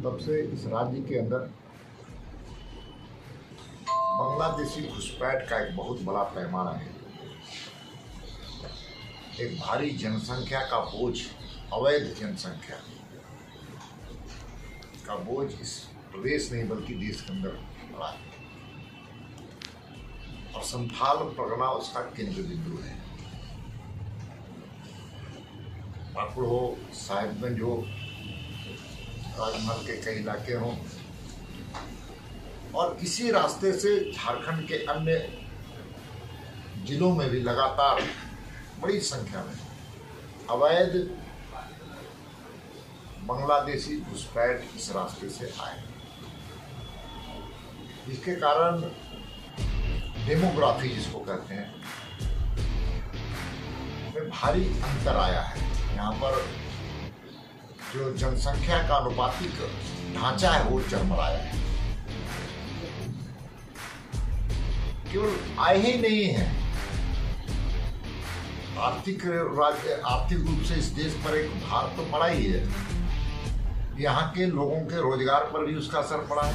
तब से इस राज्य के अंदर बांग्लादेशी घुसपैठ का एक बहुत बड़ा पैमाना है। एक भारी जनसंख्या का बोझ, अवैध जनसंख्या का बोझ इस प्रदेश नहीं बल्कि देश के अंदर पड़ा है और संथाल परगना उसका केंद्र बिंदु है। पाकुड़ हो, साहिबगंज हो, राजमहल के कई इलाके हों और इसी रास्ते से झारखंड के अन्य जिलों में भी लगातार बड़ी संख्या में अवैध बांग्लादेशी घुसपैठ इस रास्ते से आए, जिसके कारण डेमोग्राफी जिसको कहते हैं में भारी अंतर आया है। यहाँ पर जो जनसंख्या का अनुपातिक ढांचा है वो चरमराया है। केवल आए ही नहीं है, आर्थिक रूप से इस देश पर एक भार तो पड़ा ही है। यहाँ के लोगों के रोजगार पर भी उसका असर पड़ा है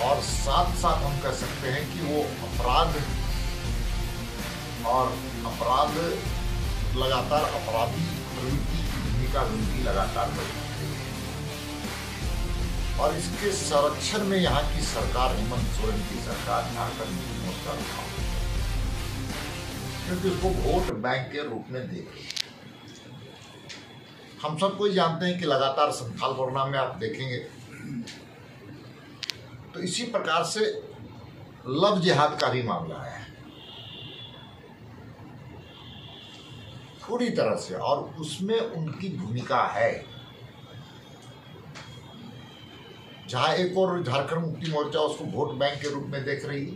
और साथ साथ हम कह सकते हैं कि वो अपराध लगातार अपराधी प्रवृत्ति की भूमिका उनकी लगातार बढ़ रही है और इसके संरक्षण में यहाँ की सरकार, हेमंत सोरेन की सरकार, झारखंड मुक्ति मोर्चा क्योंकि उसको वोट बैंक के रूप में देख रही है। हम सबको जानते हैं कि लगातार संथाल परगना में आप देखेंगे तो इसी प्रकार से लव जिहाद का भी मामला है पूरी तरह से, और उसमें उनकी भूमिका है। जहां एक और झारखंड मुक्ति मोर्चा उसको वोट बैंक के रूप में देख रही है,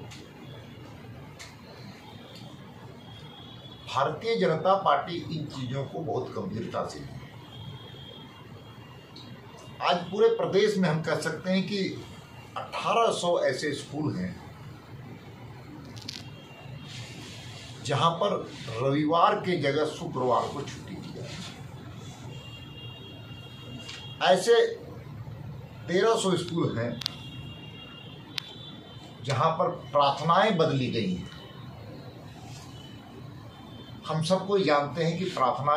भारतीय जनता पार्टी इन चीजों को बहुत गंभीरता से ली। आज पूरे प्रदेश में हम कह सकते हैं कि 1800 ऐसे स्कूल हैं जहां पर रविवार के जगह शुक्रवार को छुट्टी दी जाती है। ऐसे 1300 स्कूल हैं जहां पर प्रार्थनाएं बदली गई हैं। हम सबको जानते हैं कि प्रार्थना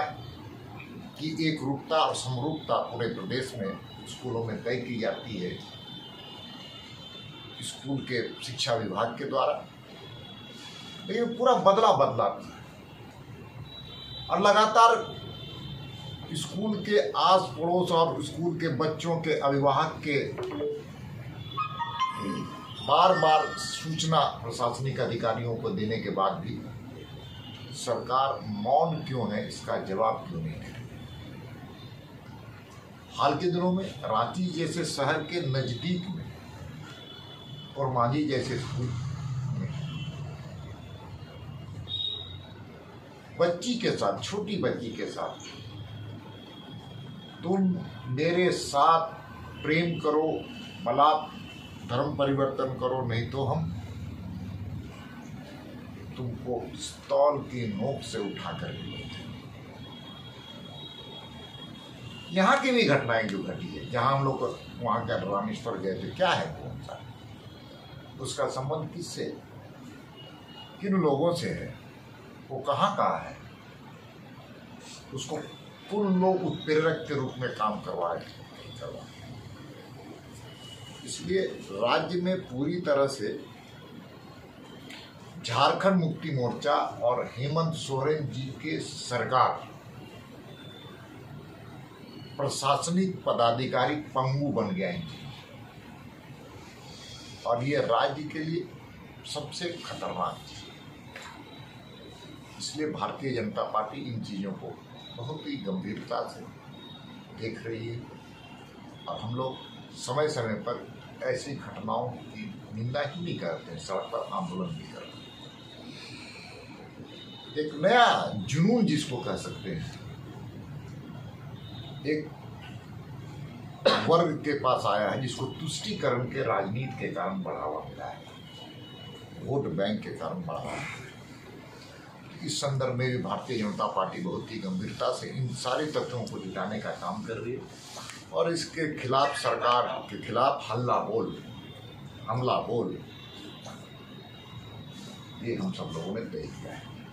की एक रूपता और समरूपता पूरे प्रदेश में स्कूलों में तय की जाती है स्कूल के शिक्षा विभाग के द्वारा, लेकिन पूरा बदला और लगातार स्कूल के आस पड़ोस और स्कूल के बच्चों के अभिभावक के बार बार सूचना प्रशासनिक अधिकारियों को देने के बाद भी सरकार मौन क्यों है, इसका जवाब क्यों नहीं है। हाल के दिनों में रांची जैसे शहर के नजदीक में और मांझी जैसे स्कूल में बच्ची के साथ, छोटी बच्ची के साथ, तुम मेरे साथ प्रेम करो, बलात् धर्म परिवर्तन करो, नहीं तो हम तुमको पिस्तौल की नोक से उठाकर लेते। यहाँ की भी घटनाएं जो घटी है, जहां हम लोग वहां का रामेश्वर गए थे, क्या है कौन सा, उसका संबंध किससे, किन लोगों से है, वो कहाँ है, उसको पूर्ण लोग उत्प्रेरक के रूप में काम करवाए। इसलिए राज्य में पूरी तरह से झारखंड मुक्ति मोर्चा और हेमंत सोरेन जी के सरकार, प्रशासनिक पदाधिकारी पंगु बन गए हैं और ये राज्य के लिए सबसे खतरनाक चीज। इसलिए भारतीय जनता पार्टी इन चीजों को बहुत ही गंभीरता से देख रही है और हम लोग समय समय पर ऐसी घटनाओं की निंदा ही नहीं करते हैं, सड़क पर आंदोलन भी करते हैं। एक नया जुनून जिसको कह सकते हैं, एक वर्ग के पास आया है जिसको तुष्टीकरण के राजनीति के कारण बढ़ावा मिला है, वोट बैंक के कारण बढ़ावा है। इस संदर्भ में भी भारतीय जनता पार्टी बहुत ही गंभीरता से इन सारे तथ्यों को जुटाने का काम कर रही है और इसके खिलाफ, सरकार के खिलाफ हमला बोल ये हम सब लोगों ने तय किया है।